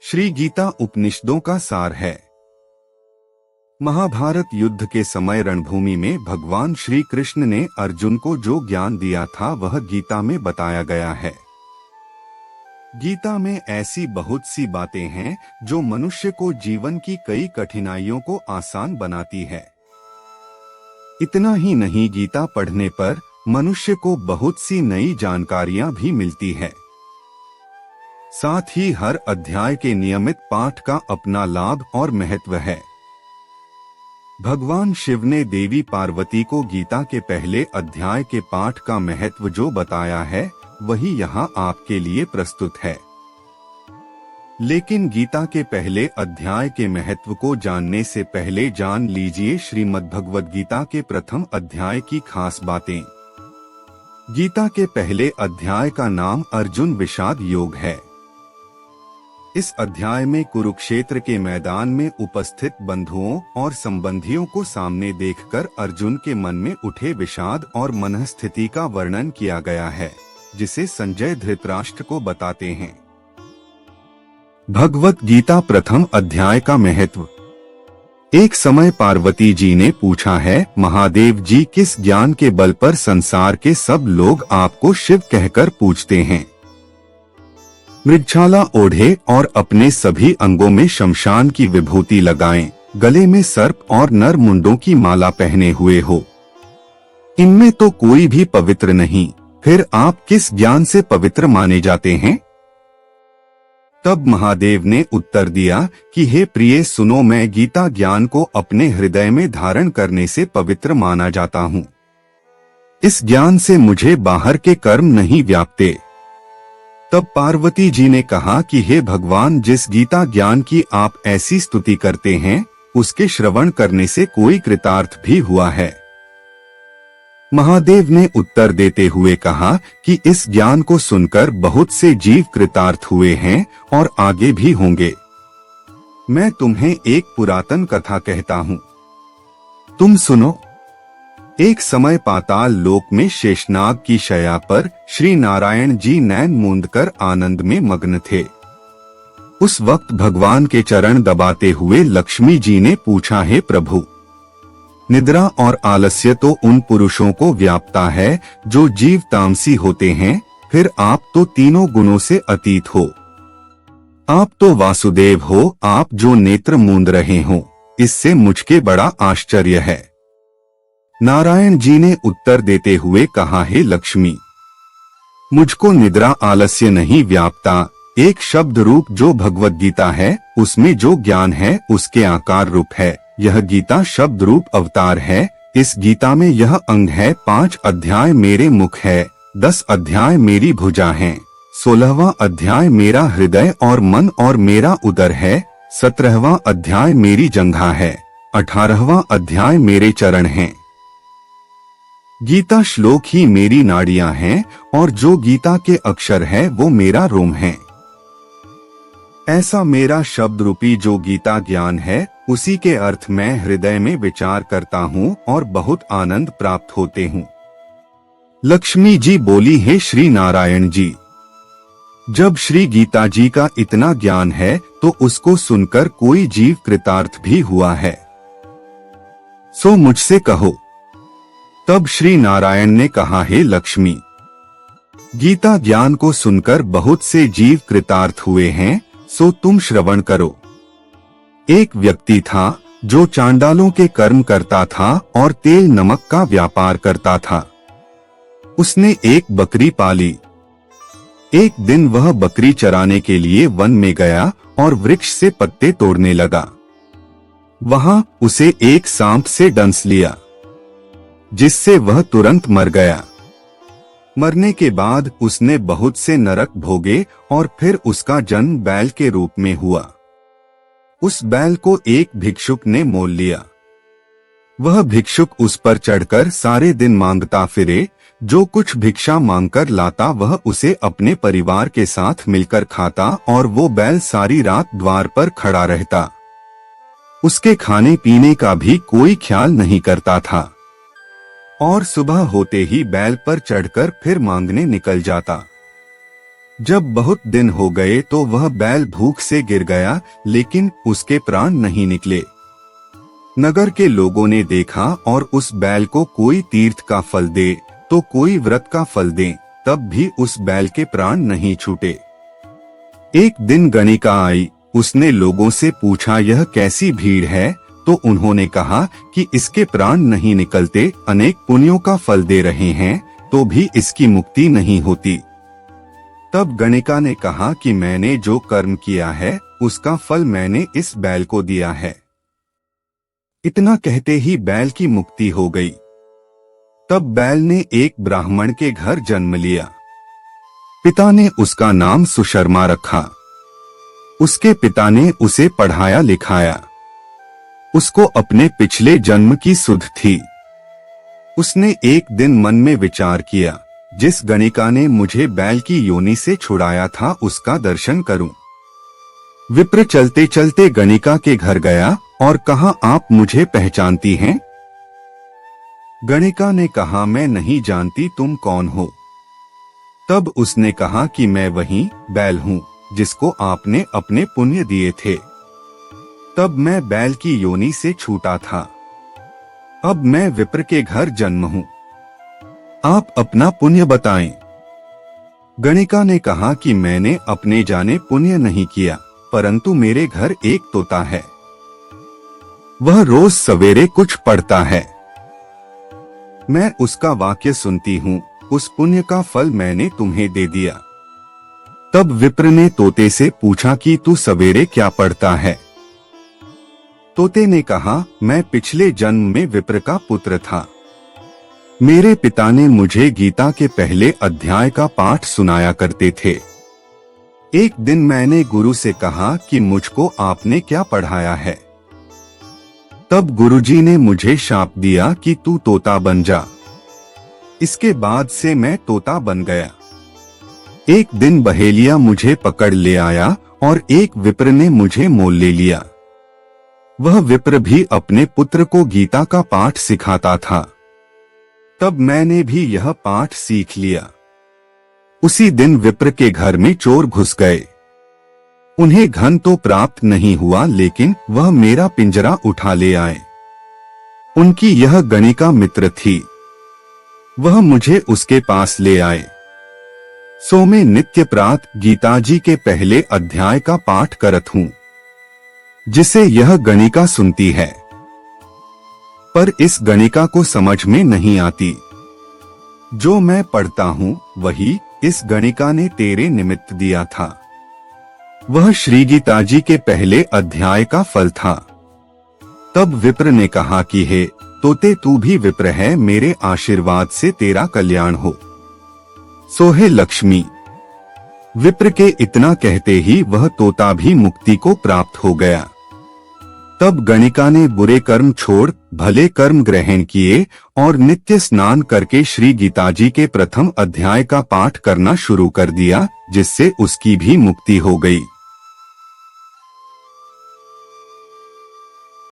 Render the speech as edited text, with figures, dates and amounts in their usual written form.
श्री गीता उपनिषदों का सार है। महाभारत युद्ध के समय रणभूमि में भगवान श्री कृष्ण ने अर्जुन को जो ज्ञान दिया था वह गीता में बताया गया है। गीता में ऐसी बहुत सी बातें हैं जो मनुष्य को जीवन की कई कठिनाइयों को आसान बनाती है। इतना ही नहीं, गीता पढ़ने पर मनुष्य को बहुत सी नई जानकारियां भी मिलती है। साथ ही हर अध्याय के नियमित पाठ का अपना लाभ और महत्व है। भगवान शिव ने देवी पार्वती को गीता के पहले अध्याय के पाठ का महत्व जो बताया है वही यहाँ आपके लिए प्रस्तुत है। लेकिन गीता के पहले अध्याय के महत्व को जानने से पहले जान लीजिए श्रीमद्भगवद गीता के प्रथम अध्याय की खास बातें। गीता के पहले अध्याय का नाम अर्जुन विषाद योग है। इस अध्याय में कुरुक्षेत्र के मैदान में उपस्थित बंधुओं और संबंधियों को सामने देखकर अर्जुन के मन में उठे विषाद और मनस्थिति का वर्णन किया गया है, जिसे संजय धृतराष्ट्र को बताते हैं। भगवत गीता प्रथम अध्याय का महत्व। एक समय पार्वती जी ने पूछा है, महादेव जी, किस ज्ञान के बल पर संसार के सब लोग आपको शिव कहकर पूछते हैं? मृगछाला ओढ़े और अपने सभी अंगों में शमशान की विभूति लगाएं, गले में सर्प और नर मुंडों की माला पहने हुए हो। इनमें तो कोई भी पवित्र नहीं, फिर आप किस ज्ञान से पवित्र माने जाते हैं? तब महादेव ने उत्तर दिया कि हे प्रिय सुनो, मैं गीता ज्ञान को अपने हृदय में धारण करने से पवित्र माना जाता हूँ। इस ज्ञान से मुझे बाहर के कर्म नहीं व्यापते। तब पार्वती जी ने कहा कि हे भगवान, जिस गीता ज्ञान की आप ऐसी स्तुति करते हैं उसके श्रवण करने से कोई कृतार्थ भी हुआ है? महादेव ने उत्तर देते हुए कहा कि इस ज्ञान को सुनकर बहुत से जीव कृतार्थ हुए हैं और आगे भी होंगे। मैं तुम्हें एक पुरातन कथा कहता हूँ, तुम सुनो। एक समय पाताल लोक में शेषनाग की शैया पर श्री नारायण जी नैन मूंदकर आनंद में मग्न थे। उस वक्त भगवान के चरण दबाते हुए लक्ष्मी जी ने पूछा, हे प्रभु, निद्रा और आलस्य तो उन पुरुषों को व्यापता है जो जीव तामसी होते हैं, फिर आप तो तीनों गुणों से अतीत हो। आप तो वासुदेव हो, आप जो नेत्र मूंद रहे हो, इससे मुझके बड़ा आश्चर्य है। नारायण जी ने उत्तर देते हुए कहा, हे लक्ष्मी, मुझको निद्रा आलस्य नहीं व्यापता। एक शब्द रूप जो भगवत गीता है उसमें जो ज्ञान है उसके आकार रूप है। यह गीता शब्द रूप अवतार है। इस गीता में यह अंग है। 5 अध्याय मेरे मुख है, 10 अध्याय मेरी भुजा है, 16वां अध्याय मेरा हृदय और मन और मेरा उदर है, 17वां अध्याय मेरी जंघा है, 18वां अध्याय मेरे चरण हैं। गीता श्लोक ही मेरी नाड़ियां हैं और जो गीता के अक्षर है वो मेरा रोम है। ऐसा मेरा शब्द रूपी जो गीता ज्ञान है उसी के अर्थ मैं हृदय में विचार करता हूँ और बहुत आनंद प्राप्त होते हूँ। लक्ष्मी जी बोली, हे श्री नारायण जी, जब श्री गीता जी का इतना ज्ञान है तो उसको सुनकर कोई जीव कृतार्थ भी हुआ है, सो मुझसे कहो। तब श्री नारायण ने कहा, हे लक्ष्मी, गीता ज्ञान को सुनकर बहुत से जीव कृतार्थ हुए हैं, सो तुम श्रवण करो। एक व्यक्ति था जो चांडालों के कर्म करता था और तेल नमक का व्यापार करता था। उसने एक बकरी पाली। एक दिन वह बकरी चराने के लिए वन में गया और वृक्ष से पत्ते तोड़ने लगा। वहां उसे एक सांप से डंस लिया, जिससे वह तुरंत मर गया। मरने के बाद उसने बहुत से नरक भोगे और फिर उसका जन्म बैल के रूप में हुआ। उस बैल को एक भिक्षुक ने मोल लिया। वह भिक्षुक उस पर चढ़कर सारे दिन मांगता फिरे। जो कुछ भिक्षा मांगकर लाता वह उसे अपने परिवार के साथ मिलकर खाता और वो बैल सारी रात द्वार पर खड़ा रहता। उसके खाने पीने का भी कोई ख्याल नहीं करता था और सुबह होते ही बैल पर चढ़कर फिर मांगने निकल जाता। जब बहुत दिन हो गए तो वह बैल भूख से गिर गया, लेकिन उसके प्राण नहीं निकले। नगर के लोगों ने देखा और उस बैल को कोई तीर्थ का फल दे तो कोई व्रत का फल दे, तब भी उस बैल के प्राण नहीं छूटे। एक दिन गणिका आई, उसने लोगों से पूछा यह कैसी भीड़ है, तो उन्होंने कहा कि इसके प्राण नहीं निकलते, अनेक पुण्यों का फल दे रहे हैं तो भी इसकी मुक्ति नहीं होती। तब गणिका ने कहा कि मैंने जो कर्म किया है उसका फल मैंने इस बैल को दिया है। इतना कहते ही बैल की मुक्ति हो गई। तब बैल ने एक ब्राह्मण के घर जन्म लिया। पिता ने उसका नाम सुशर्मा रखा। उसके पिता ने उसे पढ़ाया लिखाया। उसको अपने पिछले जन्म की सुध थी। उसने एक दिन मन में विचार किया, जिस गणिका ने मुझे बैल की योनि से छुड़ाया था उसका दर्शन करूं। विप्र चलते चलते गणिका के घर गया और कहा, आप मुझे पहचानती हैं? गणिका ने कहा, मैं नहीं जानती, तुम कौन हो? तब उसने कहा कि मैं वही बैल हूँ जिसको आपने अपने पुण्य दिए थे। तब मैं बैल की योनि से छूटा था। अब मैं विप्र के घर जन्म हूँ। आप अपना पुण्य बताएं। गणिका ने कहा कि मैंने अपने जाने पुण्य नहीं किया, परंतु मेरे घर एक तोता है। वह रोज सवेरे कुछ पढ़ता है। मैं उसका वाक्य सुनती हूँ, उस पुण्य का फल मैंने तुम्हें दे दिया। तब विप्र ने तोते से पूछा कि तू सवेरे क्या पढ़ता है? तोते ने कहा, मैं पिछले जन्म में विप्र का पुत्र था। मेरे पिता ने मुझे गीता के पहले अध्याय का पाठ सुनाया करते थे। एक दिन मैंने गुरु से कहा कि मुझको आपने क्या पढ़ाया है। तब गुरुजी ने मुझे शाप दिया कि तू तोता बन जा। इसके बाद से मैं तोता बन गया। एक दिन बहेलिया मुझे पकड़ ले आया और एक विप्र ने मुझे मोल ले लिया। वह विप्र भी अपने पुत्र को गीता का पाठ सिखाता था। तब मैंने भी यह पाठ सीख लिया। उसी दिन विप्र के घर में चोर घुस गए। उन्हें धन तो प्राप्त नहीं हुआ, लेकिन वह मेरा पिंजरा उठा ले आए। उनकी यह गणिका मित्र थी। वह मुझे उसके पास ले आए। सो मैं नित्य प्रात गीता जी के पहले अध्याय का पाठ करत हूँ, जिसे यह गणिका सुनती है। पर इस गणिका को समझ में नहीं आती। जो मैं पढ़ता हूँ वही इस गणिका ने तेरे निमित्त दिया था। वह श्री गीता जी के पहले अध्याय का फल था। तब विप्र ने कहा कि हे तोते, तू भी विप्र है, मेरे आशीर्वाद से तेरा कल्याण हो। सोहे लक्ष्मी। विप्र के इतना कहते ही वह तोता भी मुक्ति को प्राप्त हो गया। तब गणिका ने बुरे कर्म छोड़ भले कर्म ग्रहण किए और नित्य स्नान करके श्री गीता जी के प्रथम अध्याय का पाठ करना शुरू कर दिया, जिससे उसकी भी मुक्ति हो गई।